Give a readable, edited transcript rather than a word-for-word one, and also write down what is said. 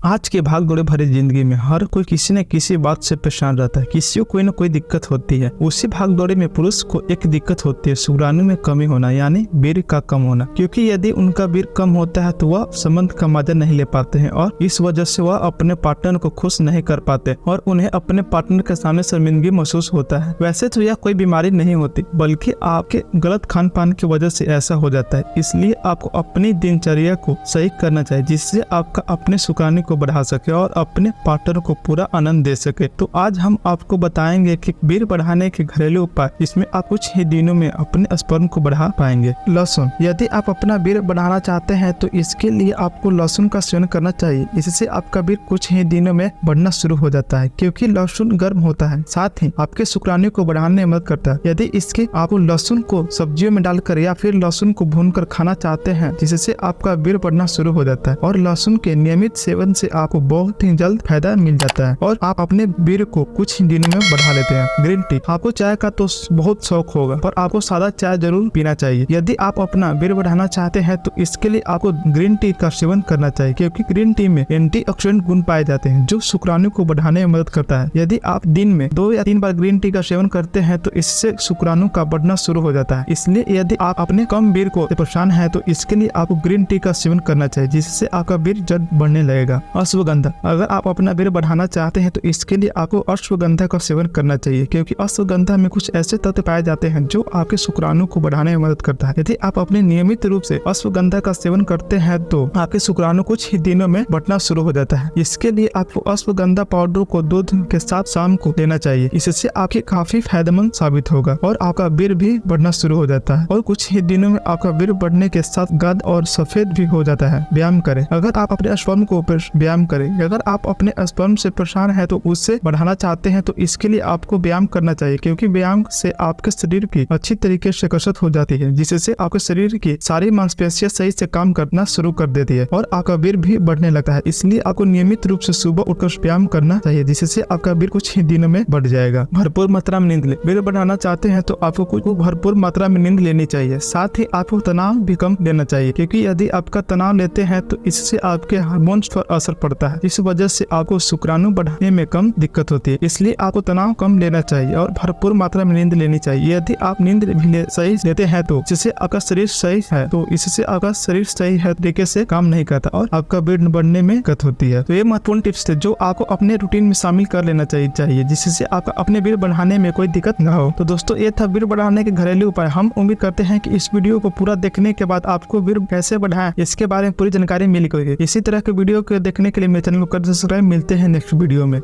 आज के भाग दौड़े भरी जिंदगी में हर कोई किसी न किसी बात से परेशान रहता है। किसी को कोई न कोई दिक्कत होती है। उसी भाग दौड़े में पुरुष को एक दिक्कत होती है, शुक्राणु में कमी होना, यानी वीर्य का कम होना। क्योंकि यदि उनका वीर्य कम होता है तो वह संबंध का मजा नहीं ले पाते हैं और इस वजह से वह अपने पार्टनर को खुश नहीं कर पाते और उन्हें अपने पार्टनर के सामने शर्मिंदगी महसूस होता है। वैसे तो यह कोई बीमारी नहीं होती, बल्कि आपके गलत खान पान की वजह से ऐसा हो जाता है। इसलिए आपको अपनी दिनचर्या को सही करना चाहिए, जिससे आपका अपने शुक्राणु को बढ़ा सके और अपने पार्टनर को पूरा आनंद दे सके। तो आज हम आपको बताएंगे कि वीर्य बढ़ाने के घरेलू उपाय, इसमें आप कुछ ही दिनों में अपने स्पर्म को बढ़ा पाएंगे। लहसुन, यदि आप अपना वीर्य बढ़ाना चाहते हैं तो इसके लिए आपको लहसुन का सेवन करना चाहिए। इससे आपका वीर्य कुछ ही दिनों में बढ़ना शुरू हो जाता है, क्योंकि लहसुन गर्म होता है, साथ ही आपके शुक्राणु को बढ़ाने में मदद करता है। यदि इसके आपको लहसुन को सब्जियों में डालकर या फिर लहसुन को भूनकर खाना चाहते हैं, जिससे आपका वीर्य बढ़ना शुरू हो जाता है। और लहसुन के नियमित सेवन से आपको बहुत ही जल्द फायदा मिल जाता है और आप अपने वीर्य को कुछ ही दिनों में बढ़ा लेते हैं। ग्रीन टी, आपको चाय का तो बहुत शौक होगा, पर आपको सादा चाय जरूर पीना चाहिए। यदि आप अपना वीर्य बढ़ाना चाहते हैं तो इसके लिए आपको ग्रीन टी का सेवन करना चाहिए, क्योंकि ग्रीन टी में एंटीऑक्सीडेंट गुण पाए जाते हैं जो शुक्राणु को बढ़ाने में मदद करता है। यदि आप दिन में 2 या 3 बार ग्रीन टी का सेवन करते हैं तो इससे शुक्राणु का बढ़ना शुरू हो जाता है। इसलिए यदि आप अपने कम वीर्य को परेशान है तो इसके लिए आपको ग्रीन टी का सेवन करना चाहिए, जिससे आपका वीर्य जल्द बढ़ने लगेगा। अश्वगंधा, अगर आप अपना वीर्य बढ़ाना चाहते हैं तो इसके लिए आपको अश्वगंधा का सेवन करना चाहिए, क्योंकि अश्वगंधा में कुछ ऐसे तत्व पाए जाते हैं जो आपके शुक्राणु को बढ़ाने में मदद करता है। यदि आप अपने नियमित रूप से अश्वगंधा का सेवन करते हैं तो आपके शुक्राणु कुछ ही दिनों में बढ़ना शुरू हो जाता है। इसके लिए आपको अश्वगंधा पाउडर को दूध के साथ शाम को लेना चाहिए। इससे आपके काफी फायदेमंद साबित होगा और आपका वीर्य भी बढ़ना शुरू हो जाता है और कुछ ही दिनों में आपका वीर्य बढ़ने के साथ गाढ़ और सफेद भी हो जाता है। व्यायाम करें, अगर आप अपने स्पर्म को व्यायाम करें। अगर आप अपने स्पर्म से परेशान है तो उससे बढ़ाना चाहते हैं तो इसके लिए आपको व्यायाम करना चाहिए, क्योंकि व्यायाम से आपके शरीर की अच्छी तरीके से कसरत हो जाती है, जिससे आपके शरीर की सारी मांसपेशियां सही से काम करना शुरू कर देती है और आपका वीर्य भी बढ़ने लगता है। इसलिए आपको नियमित रूप से सुबह उठकर व्यायाम करना चाहिए, जिससे आपका वीर्य कुछ ही दिनों में बढ़ जाएगा। भरपूर मात्रा में नींद ले, वीर्य बढ़ाना चाहते हैं तो आपको कुछ भरपूर मात्रा में नींद लेनी चाहिए। साथ ही आपको तनाव भी कम लेना चाहिए, क्योंकि यदि आपका तनाव लेते हैं तो इससे आपके हार्मोन्स पर असर पड़ता है। इस वजह से आपको शुक्राणु बढ़ाने में कम दिक्कत होती है। इसलिए आपको तनाव कम लेना चाहिए और भरपूर मात्रा में नींद लेनी चाहिए। यदि आप नींद भी सही लेते हैं तो जिससे आपका शरीर सही है, तो इससे आपका शरीर सही है तरीके से काम नहीं करता और आपका वीर्य बढ़ने में दिक्कत होती है। तो ये महत्वपूर्ण टिप्स थे जो आपको अपने रूटीन में शामिल कर लेना चाहिए, जिससे आपका अपने वीर्य बढ़ाने में कोई दिक्कत न हो। तो दोस्तों, ये था वीर्य बढ़ाने के घरेलू उपाय। हम उम्मीद करते हैं कि इस वीडियो को पूरा देखने के बाद आपको वीर्य कैसे बढ़ाएं इसके बारे में पूरी जानकारी मिल गई। इसी तरह के वीडियो को देखने के लिए मेरे चैनल को कर सब्सक्राइब। मिलते हैं नेक्स्ट वीडियो में।